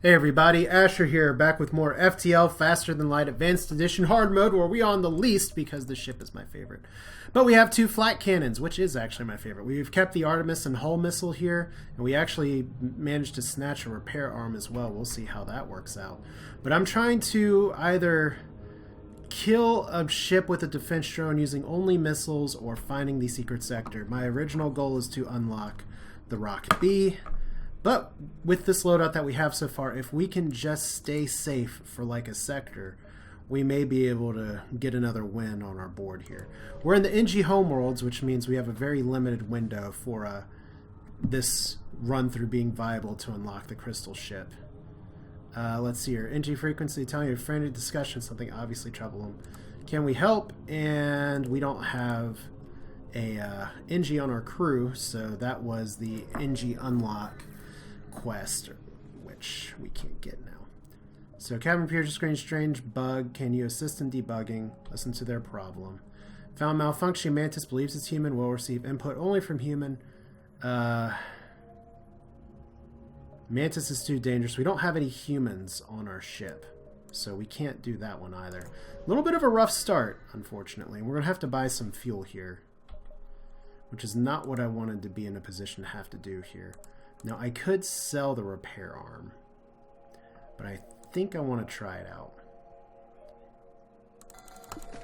Hey everybody, Asher here, back with more FTL Faster Than Light Advanced Edition Hard Mode, where we are on the least because the ship is my favorite. But we have two flat cannons, which is actually my favorite. We've kept the Artemis and hull missile here, and we actually managed to snatch a repair arm as well. We'll see how that works out. But I'm trying to either kill a ship with a defense drone using only missiles or finding the secret sector. My original goal is to unlock the Rocket B. But with this loadout that we have so far, if we can just stay safe for like a sector, we may be able to get another win on our board here. We're in the NG homeworlds, which means we have a very limited window for this run-through being viable to unlock the crystal ship. Let's see here. NG frequency telling you a frantic discussion, something obviously trouble them. Can we help? And we don't have a NG on our crew, so that was the NG unlock quest, which we can't get now. So cabin appears to screen strange bug. Can you assist in debugging? Listen to their problem. Found malfunction. Mantis believes it's human. Will receive input only from human. Mantis is too dangerous. We don't have any humans on our ship, so we can't do that one either. A little bit of a rough start, unfortunately. We're gonna have to buy some fuel here, which is not what I wanted to be in a position to have to do here. Now, I could sell the repair arm, but I think I want to try it out.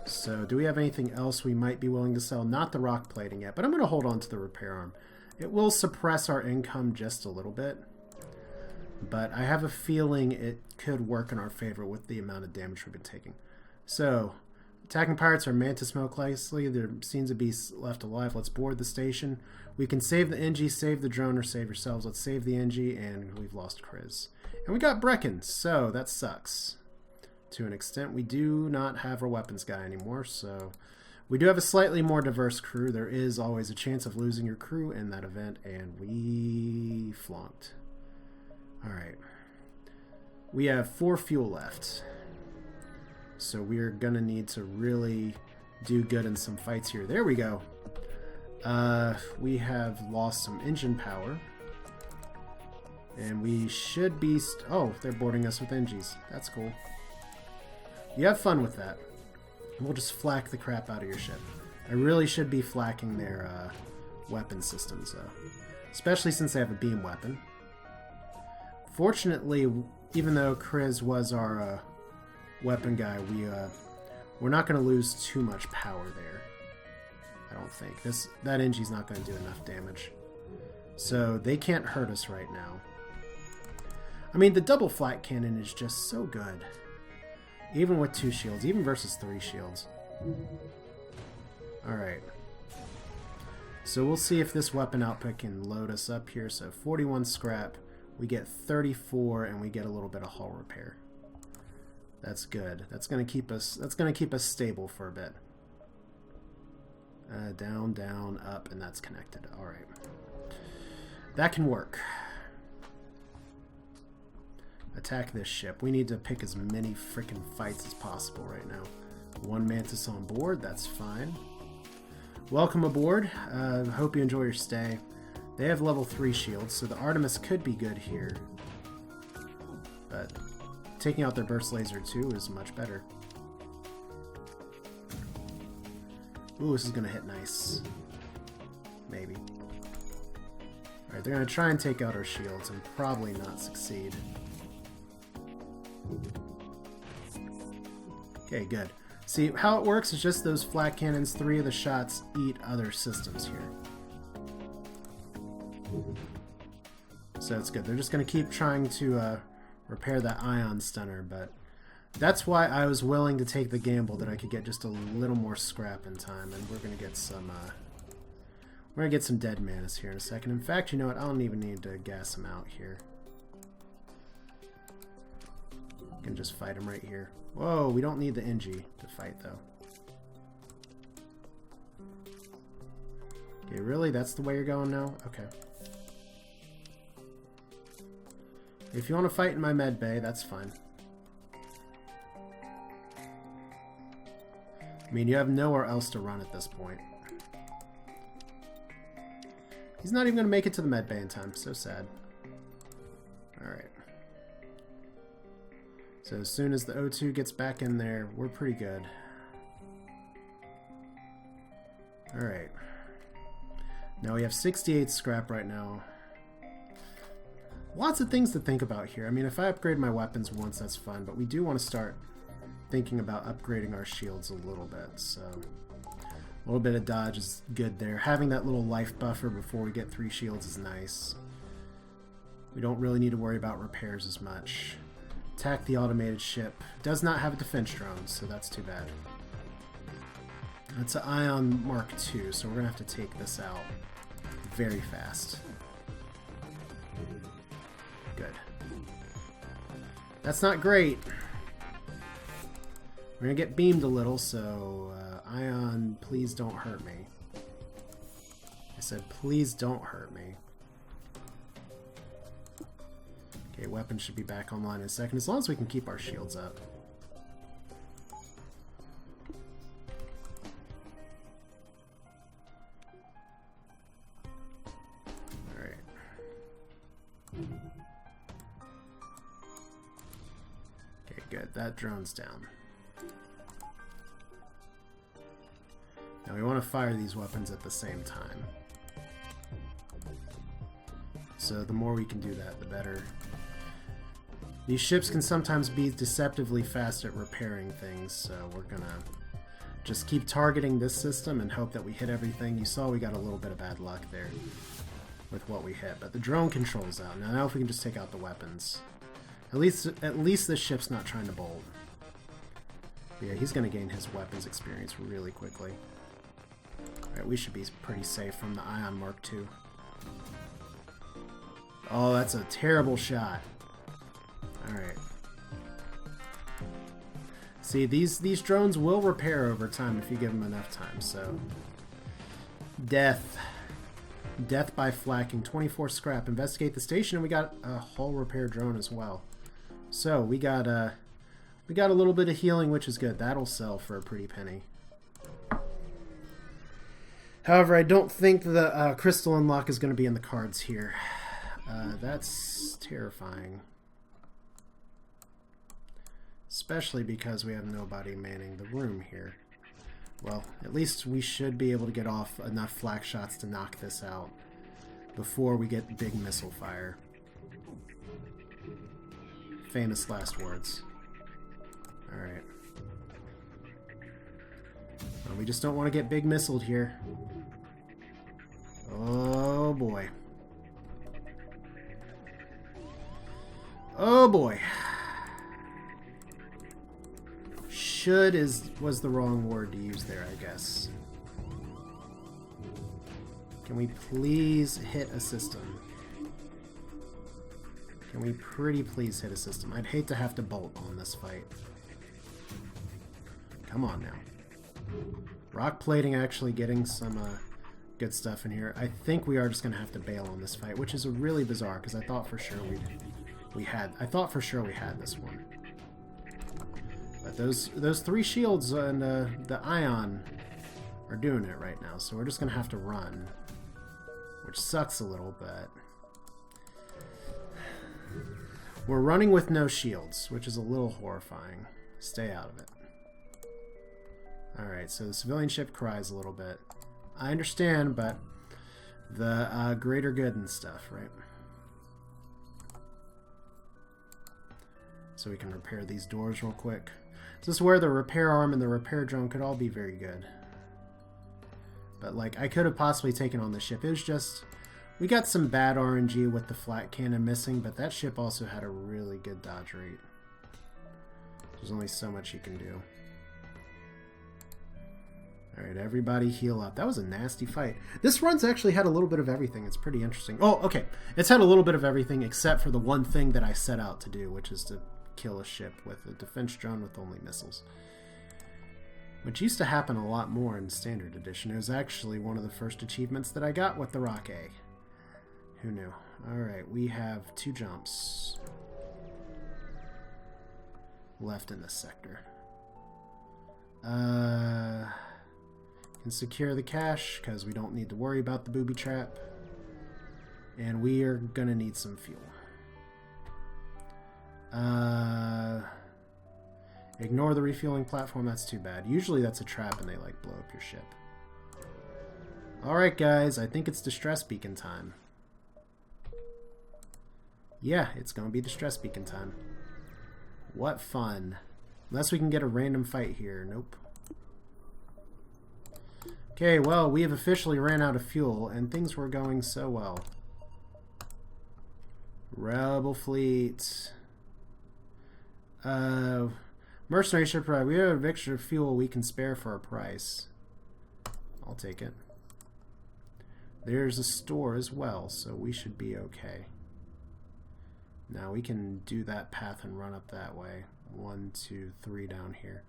So, do we have anything else we might be willing to sell? Not the rock plating yet, but I'm going to hold on to the repair arm. It will suppress our income just a little bit, but I have a feeling it could work in our favor with the amount of damage we've been taking. So, attacking pirates are Mantis most likely. There seems to be left alive. Let's board the station. We can save the NG, save the drone, or save yourselves. Let's save the NG, and we've lost Chris. And we got Brecken, so that sucks. To an extent, we do not have our weapons guy anymore, so we do have a slightly more diverse crew. There is always a chance of losing your crew in that event, and we flunked. Alright. We have 4 fuel left. So we're going to need to really do good in some fights here. There we go. We have lost some engine power. And we should be... oh, they're boarding us with NGs. That's cool. You have fun with that. We'll just flak the crap out of your ship. I really should be flacking their weapon systems, though. Especially since they have a beam weapon. Fortunately, even though Chris was our... weapon guy, we're not going to lose too much power there. I don't think. That NG's not going to do enough damage. So they can't hurt us right now. I mean, the double flat cannon is just so good. Even with 2 shields, even versus 3 shields. Alright. So we'll see if this weapon output can load us up here. So 41 scrap, we get 34, and we get a little bit of hull repair. That's good. That's gonna keep us stable for a bit. Down, down, up, and that's connected. Alright. That can work. Attack this ship. We need to pick as many freaking fights as possible right now. 1 Mantis on board, that's fine. Welcome aboard. Hope you enjoy your stay. They have level 3 shields, so the Artemis could be good here. But taking out their burst laser too is much better. Ooh, this is gonna hit nice. Maybe. Alright, they're gonna try and take out our shields and probably not succeed. Okay, good. See, how it works is just those flat cannons, 3 of the shots eat other systems here. So it's good. They're just gonna keep trying to repair that ion stunner, but that's why I was willing to take the gamble that I could get just a little more scrap in time, and we're gonna get some dead Mantis here in a second. In fact, you know what? I don't even need to gas him out here. I can just fight him right here. Whoa, we don't need the NG to fight though. Okay, really? That's the way you're going now? Okay. If you want to fight in my med bay, that's fine. I mean, you have nowhere else to run at this point. He's not even going to make it to the med bay in time. So sad. Alright. So as soon as the O2 gets back in there, we're pretty good. Alright. Now we have 68 scrap right now. Lots of things to think about here. I mean, if I upgrade my weapons once, that's fine, but we do want to start thinking about upgrading our shields a little bit, so a little bit of dodge is good there. Having that little life buffer before we get 3 shields is nice. We don't really need to worry about repairs as much. Attack the automated ship. Does not have a defense drone, so that's too bad. It's an Ion Mark II, so we're going to have to take this out very fast. Good. That's not great. We're going to get beamed a little, so Ion, please don't hurt me. I said, please don't hurt me. Okay, weapons should be back online in a second, as long as we can keep our shields up. Alright. Okay, good. That drone's down. Now we want to fire these weapons at the same time. So the more we can do that, the better. These ships can sometimes be deceptively fast at repairing things, so we're gonna just keep targeting this system and hope that we hit everything. You saw we got a little bit of bad luck there with what we hit, but the drone control's out. Now if we can just take out the weapons. At least this ship's not trying to bolt. But yeah, he's gonna gain his weapons experience really quickly. Alright, we should be pretty safe from the Ion Mark II. Oh, that's a terrible shot. Alright. See, these drones will repair over time if you give them enough time, so... Death. Death by flacking. 24 scrap. Investigate the station, and we got a hull repair drone as well. So, we got a little bit of healing, which is good. That'll sell for a pretty penny. However, I don't think the crystal unlock is going to be in the cards here. That's terrifying. Especially because we have nobody manning the room here. Well, at least we should be able to get off enough flak shots to knock this out before we get big missile fire. Famous last words. Alright. Well, we just don't want to get big missiled here. Oh boy. Oh boy. Should was the wrong word to use there, I guess. Can we please hit a system? Can we pretty please hit a system? I'd hate to have to bolt on this fight. Come on now. Rock plating actually getting some good stuff in here. I think we are just going to have to bail on this fight, which is really bizarre because I thought for sure we had this one. But those 3 shields and the Ion are doing it right now, so we're just going to have to run, which sucks a little, but we're running with no shields, which is a little horrifying. Stay out of it. Alright, so the civilian ship cries a little bit. I understand, but the greater good and stuff, right? So we can repair these doors real quick. This is where the repair arm and the repair drone could all be very good. But, like, I could have possibly taken on the ship. It was just... We got some bad RNG with the flat cannon missing, but that ship also had a really good dodge rate. There's only so much you can do. Alright, everybody heal up. That was a nasty fight. This run's actually had a little bit of everything. It's pretty interesting. Oh, okay. It's had a little bit of everything except for the one thing that I set out to do, which is to kill a ship with a defense drone with only missiles. Which used to happen a lot more in Standard Edition. It was actually one of the first achievements that I got with the Rock A. Who knew? Alright, we have 2 jumps left in this sector. Can secure the cache because we don't need to worry about the booby trap. And we are gonna need some fuel. Ignore the refueling platform, that's too bad. Usually that's a trap and they like blow up your ship. Alright guys, I think it's distress beacon time. Yeah, it's gonna be distress beacon time. What fun. Unless we can get a random fight here. Nope. Okay, well, we have officially ran out of fuel and things were going so well. Rebel fleet. Mercenary ship ride. We have extra fuel we can spare for a price. I'll take it. There's a store as well, so we should be okay. Now we can do that path and run up that way. 1, 2, 3 down here.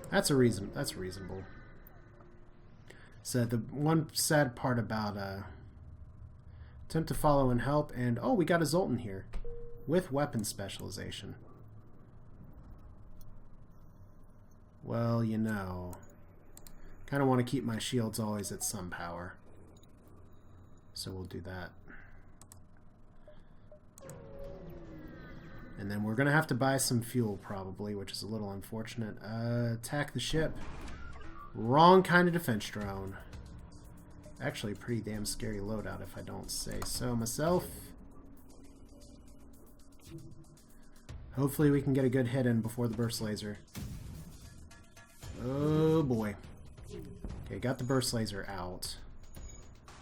That's reasonable. So the one sad part about attempt to follow and help, and oh, we got a Zoltan here with weapon specialization. Well, you know, kind of want to keep my shields always at some power. So we'll do that. And then we're going to have to buy some fuel probably, which is a little unfortunate. Attack the ship. Wrong kind of defense drone. Actually, pretty damn scary loadout if I don't say so myself. Hopefully we can get a good hit in before the burst laser. Oh boy. Okay, got the burst laser out.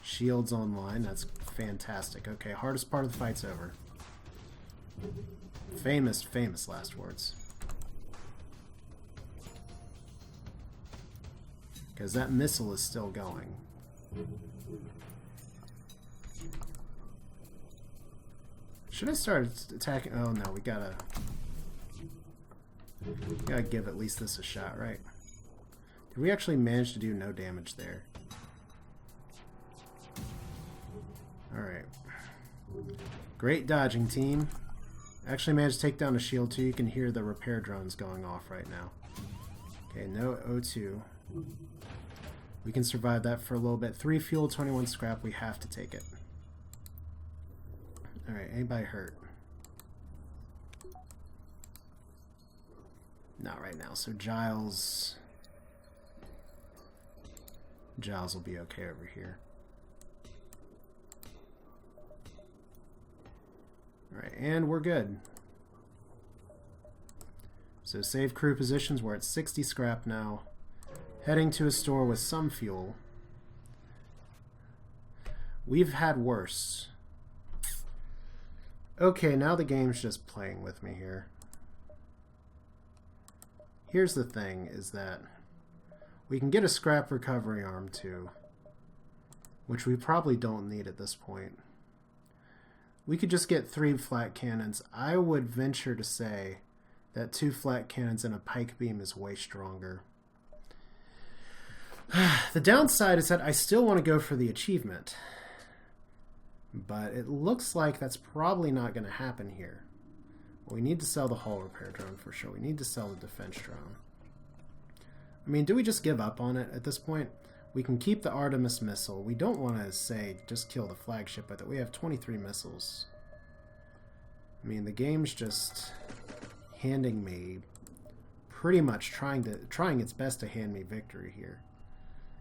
Shields online, that's fantastic. Okay, hardest part of the fight's over. Famous last words. Because that missile is still going. Should I start attacking? Oh no, we gotta give at least this a shot, right? Did we actually manage to do no damage there? Alright. Great dodging, team. Actually managed to take down a shield too. You can hear the repair drones going off right now. Okay, no O2. We can survive that for a little bit. 3 fuel, 21 scrap. We have to take it. Alright, anybody hurt? Not right now. So Giles will be okay over here. Alright, and we're good. So save crew positions. We're at 60 scrap now. Heading to a store with some fuel. We've had worse. Okay, now the game's just playing with me here. Here's the thing, is that we can get a scrap recovery arm too, which we probably don't need at this point. We could just get 3 flat cannons. I would venture to say that 2 flat cannons and a pike beam is way stronger. The downside is that I still want to go for the achievement, but it looks like that's probably not going to happen here. We need to sell the hull repair drone for sure. We need to sell the defense drone. I mean, do we just give up on it at this point? We can keep the Artemis missile. We don't want to say just kill the flagship with it. We have 23 missiles. I mean, the game's just handing me pretty much trying its best to hand me victory here.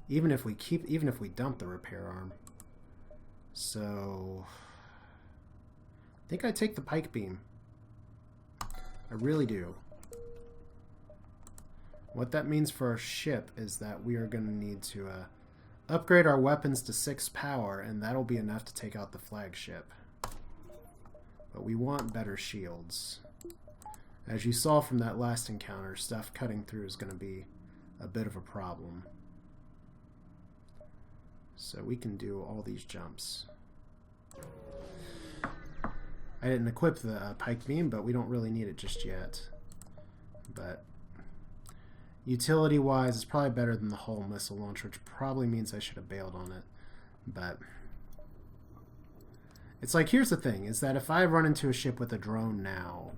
Even if we dump the repair arm. So I think I take the pike beam. I really do. What that means for our ship is that we are going to need to upgrade our weapons to 6 power, and that'll be enough to take out the flagship. But we want better shields. As you saw from that last encounter, stuff cutting through is going to be a bit of a problem. So we can do all these jumps. I didn't equip the pike beam, but we don't really need it just yet. But utility-wise, it's probably better than the hull missile launcher, which probably means I should have bailed on it. But it's like, here's the thing, is that if I run into a ship with a drone now,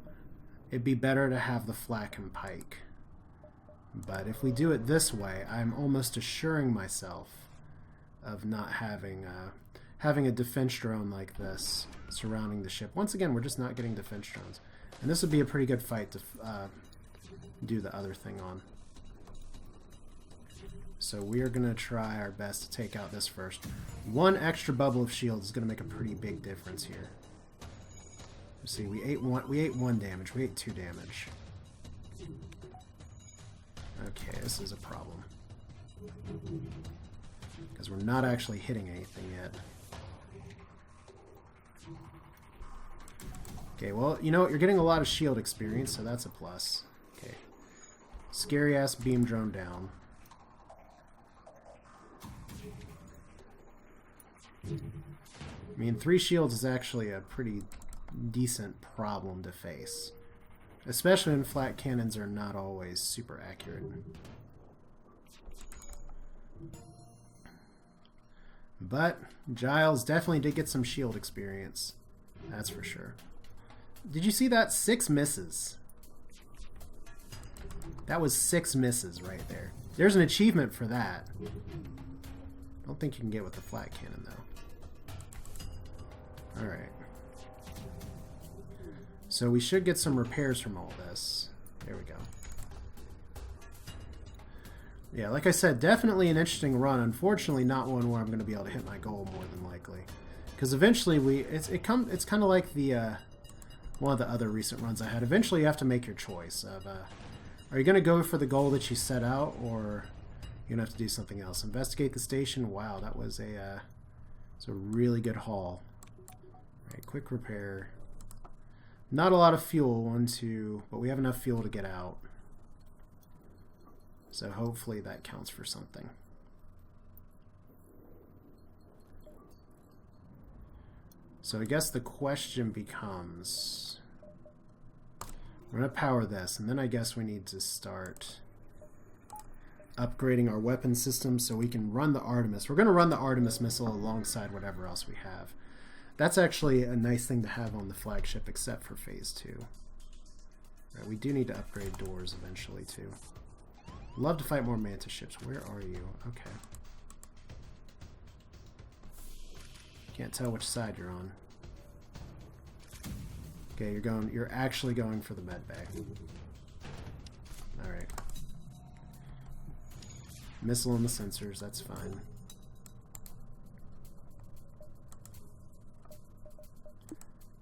it'd be better to have the flak and pike. But if we do it this way, I'm almost assuring myself of not having a defense drone like this surrounding the ship. Once again, we're just not getting defense drones. And this would be a pretty good fight to do the other thing on. So we are going to try our best to take out this first. One extra bubble of shield is going to make a pretty big difference here. Let's see, we ate one damage. We ate 2 damage. Okay, this is a problem. Because we're not actually hitting anything yet. Okay, well, you know what? You're getting a lot of shield experience, so that's a plus. Okay. Scary-ass beam drone down. I mean, 3 shields is actually a pretty decent problem to face. Especially when flat cannons are not always super accurate. But Giles definitely did get some shield experience. That's for sure. Did you see that? 6 misses. That was 6 misses right there. There's an achievement for that. I don't think you can get with the flat cannon, though. Alright. So we should get some repairs from all this. There we go. Yeah, like I said, definitely an interesting run. Unfortunately, not one where I'm going to be able to hit my goal more than likely. Because eventually it's kind of like the one of the other recent runs I had. Eventually you have to make your choice of are you going to go for the goal that you set out, or you're going to have to do something else. Investigate the station. Wow, that was it's a really good haul. All right, quick repair. Not a lot of fuel, 1, 2, but we have enough fuel to get out. So hopefully that counts for something. So I guess the question becomes, we're going to power this, and then I guess we need to start upgrading our weapon system so we can run the Artemis. We're going to run the Artemis missile alongside whatever else we have. That's actually a nice thing to have on the flagship, except for Phase 2. Right, we do need to upgrade doors eventually, too. Love to fight more Mantis ships. Where are you? Okay. Can't tell which side you're on. Okay, you're actually going for the med bay. Alright. Missile on the sensors, that's fine.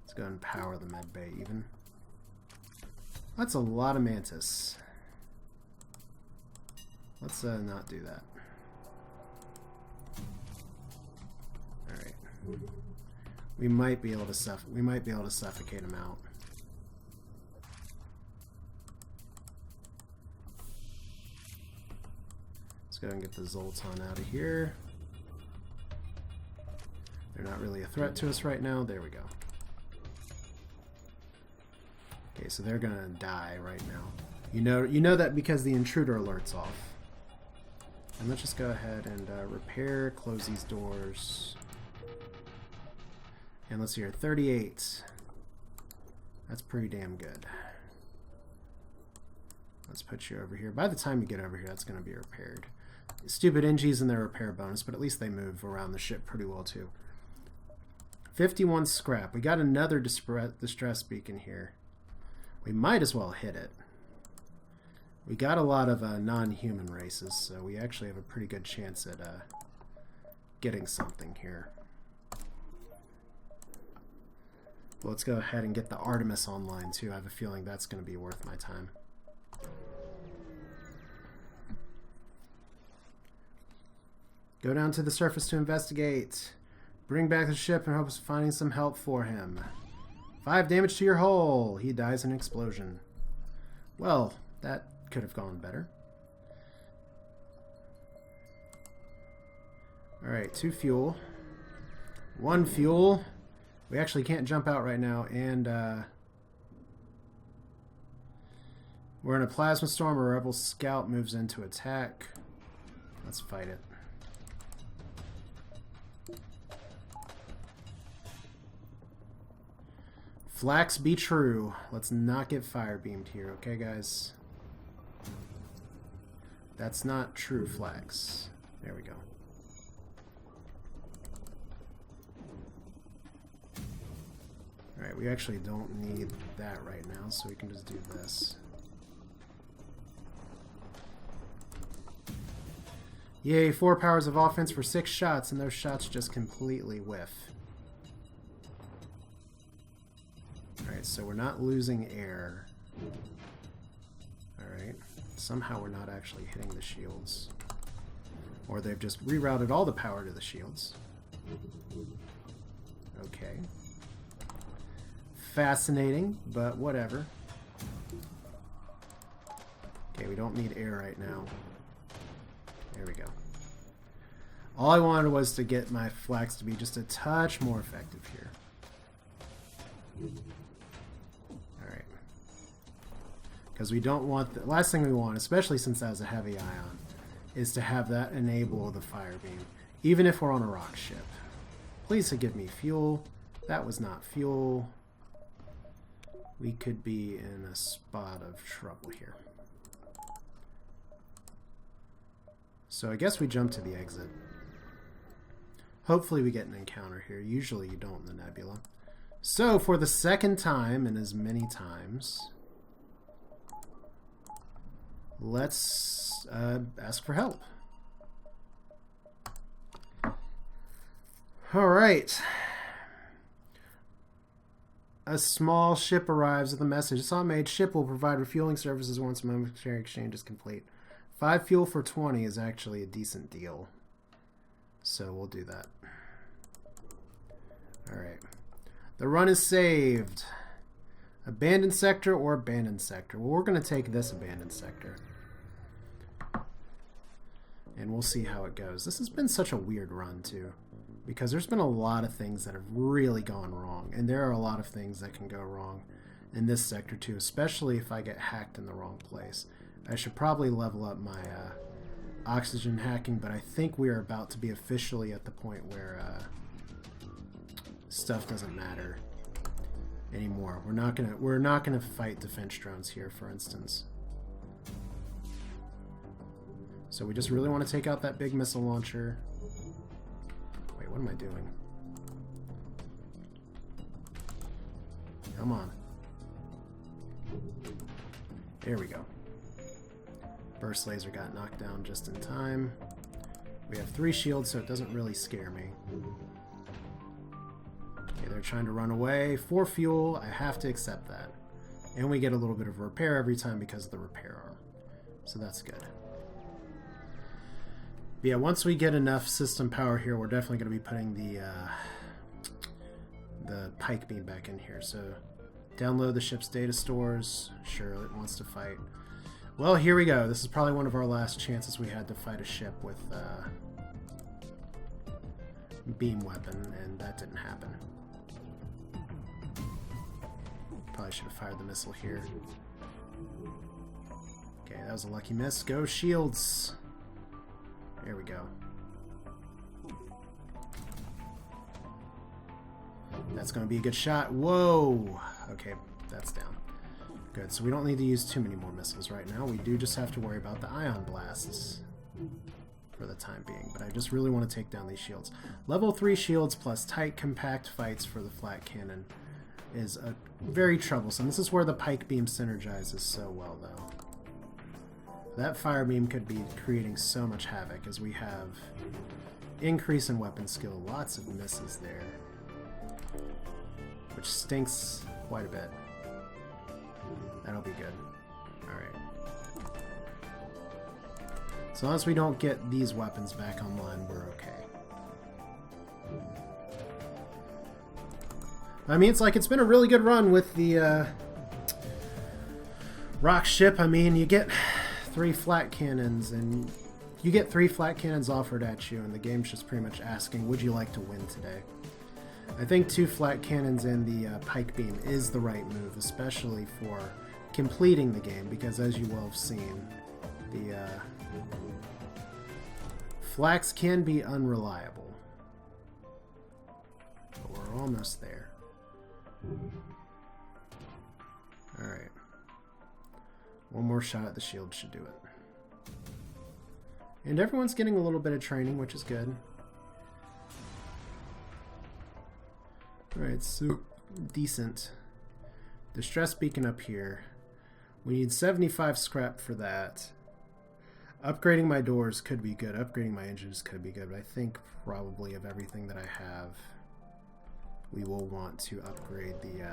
Let's go and power the med bay even. That's a lot of Mantis. Let's not do that. Alright. We might be able to suffocate him out. Let's go and get the Zoltan out of here. They're not really a threat to us right now. There we go. Okay, so they're gonna die right now. You know that because the intruder alert's off. And let's just go ahead and repair, close these doors. And let's see here, 38. That's pretty damn good. Let's put you over here. By the time you get over here, that's going to be repaired. Stupid NGs and their repair bonus, but at least they move around the ship pretty well too. 51 scrap. We got another distress beacon here. We might as well hit it. We got a lot of non-human races, so we actually have a pretty good chance at getting something here. Well, let's go ahead and get the Artemis online too. I have a feeling that's going to be worth my time. Go down to the surface to investigate. Bring back the ship in hopes of finding some help for him. 5 damage to your hull. He dies in an explosion. Well, that could have gone better. Alright, 2 fuel. 1 fuel. We actually can't jump out right now, and we're in a plasma storm. A rebel scout moves in to attack. Let's fight it. Flax be true. Let's not get fire beamed here, okay, guys? That's not true, Flax. There we go. Alright, we actually don't need that right now, so we can just do this. Yay, 4 powers of offense for 6 shots, and those shots just completely whiff. Alright, so we're not losing air. Alright. Somehow we're not actually hitting the shields. Or they've just rerouted all the power to the shields. Okay. Fascinating, but whatever. Okay, we don't need air right now. There we go. All I wanted was to get my flax to be just a touch more effective here. Alright. Because we don't want... The last thing we want, especially since that was a heavy ion, is to have that enable the fire beam. Even if we're on a rock ship. Please give me fuel. That was not fuel. We could be in a spot of trouble here. So I guess we jump to the exit. Hopefully we get an encounter here. Usually you don't in the nebula. So for the second time and as many times, let's ask for help. Alright. A small ship arrives with a message. This unmade ship will provide refueling services once momentary exchange is complete. 5 fuel for 20 is actually a decent deal. So we'll do that. Alright. The run is saved. Abandoned sector or abandoned sector? Well, we're going to take this abandoned sector. And we'll see how it goes. This has been such a weird run, too. Because there's been a lot of things that have really gone wrong. And there are a lot of things that can go wrong in this sector, too. Especially if I get hacked in the wrong place. I should probably level up my oxygen hacking, but I think we are about to be officially at the point where stuff doesn't matter anymore. We're not gonna fight defense drones here, for instance. So we just really want to take out that big missile launcher. Wait, what am I doing? Come on. There we go. Burst laser got knocked down just in time. We have 3 shields, so it doesn't really scare me. Okay, they're trying to run away. 4 fuel, I have to accept that. And we get a little bit of repair every time because of the repair arm. So that's good. But yeah, once we get enough system power here, we're definitely going to be putting the pike beam back in here. So download the ship's data stores. Sure, it wants to fight. Well, here we go. This is probably one of our last chances we had to fight a ship with beam weapon, and that didn't happen. Probably should have fired the missile here. Okay, that was a lucky miss. Go shields! There we go. That's going to be a good shot. Whoa! Okay, that's down. Good, so we don't need to use too many more missiles right now. We do just have to worry about the ion blasts for the time being. But I just really want to take down these shields. Level 3 shields plus tight, compact fights for the flat cannon is very troublesome. This is where the pike beam synergizes so well, though. That fire beam could be creating so much havoc as we have increase in weapon skill. Lots of misses there, which stinks quite a bit. That'll be good. Alright. So unless we don't get these weapons back online, we're okay. I mean, it's been a really good run with the rock ship. I mean, you get 3 flat cannons, and you get 3 flat cannons offered at you, and the game's just pretty much asking, would you like to win today? I think 2 flat cannons and the pike beam is the right move, especially for completing the game, because as you will have seen, the flax can be unreliable. But we're almost there. Alright. One more shot at the shield should do it. And everyone's getting a little bit of training, which is good. Alright, so decent. Distress beacon up here. We need 75 scrap for that. Upgrading my doors could be good. Upgrading my engines could be good. But I think probably of everything that I have, we will want to upgrade the...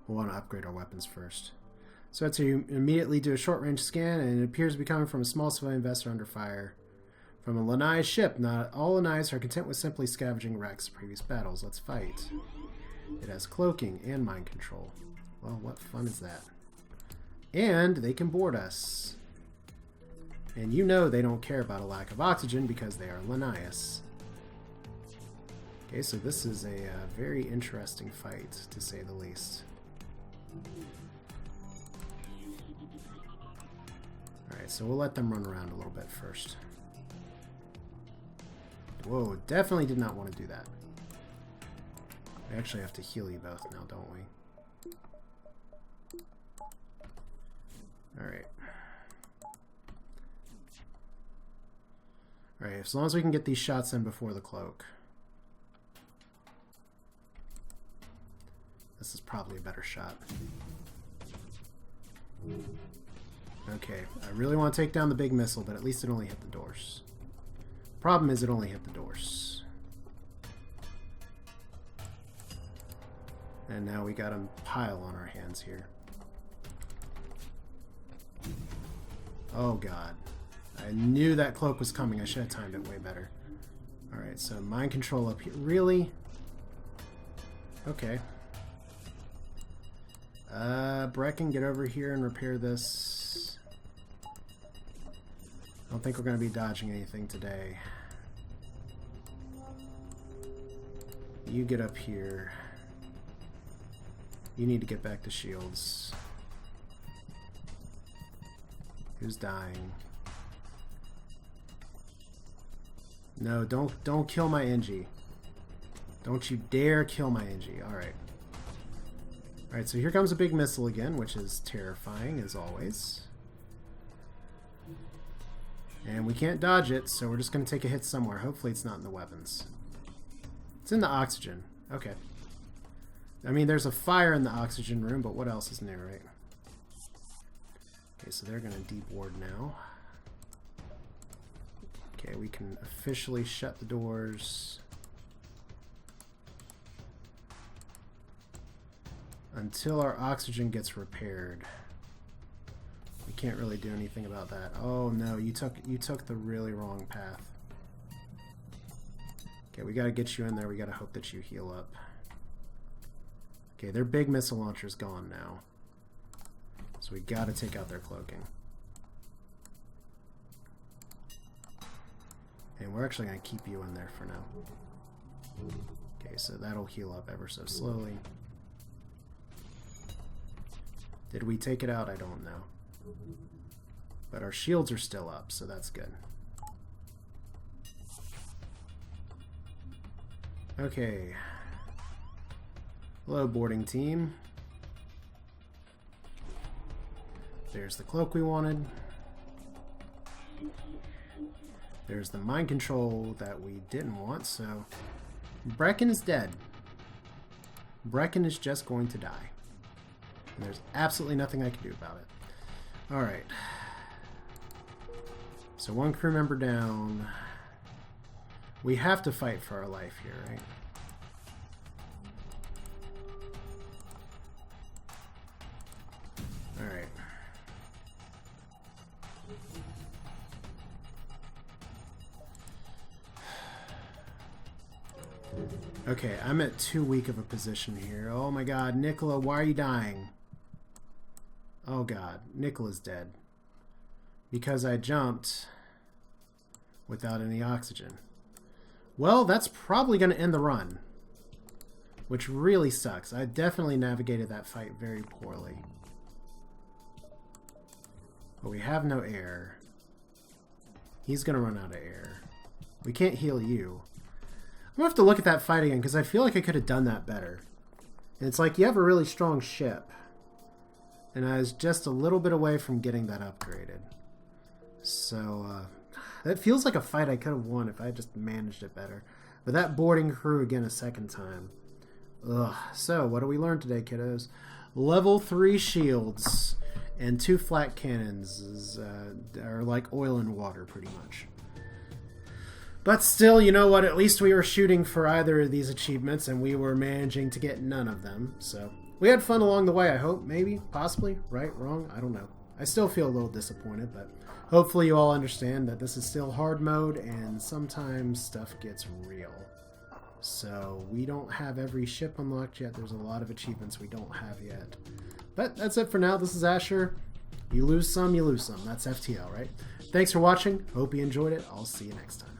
we'll want to upgrade our weapons first. So that's how you immediately do a short-range scan, and it appears to be coming from a small civilian vessel under fire from a Lanai ship. Not all Lanais are content with simply scavenging wrecks of previous battles. Let's fight. It has cloaking and mind control. Well, what fun is that? And they can board us. And you know they don't care about a lack of oxygen because they are Lanais. Okay, so this is a very interesting fight, to say the least. Alright, so we'll let them run around a little bit first. Whoa, definitely did not want to do that. We actually have to heal you both now, don't we? Alright. Alright, as long as we can get these shots in before the cloak. This is probably a better shot. Okay, I really want to take down the big missile, but at least it only hit the doors. Problem is it only hit the doors. And now we got a pile on our hands here. Oh god. I knew that cloak was coming. I should have timed it way better. Alright, so mind control up here. Really? Okay. Brecken, get over here and repair this. I don't think we're going to be dodging anything today. You get up here. You need to get back to shields. Who's dying? No, don't kill my Engie. Don't you dare kill my Engie. Alright. Alright, so here comes a big missile again, which is terrifying as always. And we can't dodge it, so we're just going to take a hit somewhere. Hopefully it's not in the weapons. It's in the oxygen. Okay. I mean, there's a fire in the oxygen room, but what else is new, right? Okay, so they're going to deboard now. Okay, we can officially shut the doors. Until our oxygen gets repaired. We can't really do anything about that. Oh no, you took the really wrong path. Okay, we gotta get you in there. We gotta hope that you heal up. Okay, their big missile launcher's gone now. So we gotta take out their cloaking. And we're actually gonna keep you in there for now. Okay, so that'll heal up ever so slowly. Did we take it out? I don't know. But our shields are still up, so that's good. Okay. Hello, boarding team. There's the cloak we wanted. There's the mind control that we didn't want, so... Brecken is dead. Brecken is just going to die. And there's absolutely nothing I can do about it. Alright. So one crew member down. We have to fight for our life here, right? Alright. Okay, I'm at too weak of a position here. Oh my god, Nicola, why are you dying? Oh god, Nicola's dead. Because I jumped without any oxygen. Well, that's probably going to end the run. Which really sucks. I definitely navigated that fight very poorly. But we have no air. He's going to run out of air. We can't heal you. I'm going to have to look at that fight again because I feel like I could have done that better. And it's like you have a really strong ship. And I was just a little bit away from getting that upgraded. So, that feels like a fight I could have won if I had just managed it better. But that boarding crew again a second time. Ugh. So, what do we learn today, kiddos? Level 3 shields. And 2 flat cannons are like oil and water, pretty much. But still, you know what? At least we were shooting for either of these achievements, and we were managing to get none of them. So we had fun along the way, I hope. Maybe, possibly, right, wrong, I don't know. I still feel a little disappointed, but hopefully you all understand that this is still hard mode, and sometimes stuff gets real. So we don't have every ship unlocked yet. There's a lot of achievements we don't have yet. But that's it for now. This is Asher. You lose some, you lose some. That's FTL, right? Thanks for watching. Hope you enjoyed it. I'll see you next time.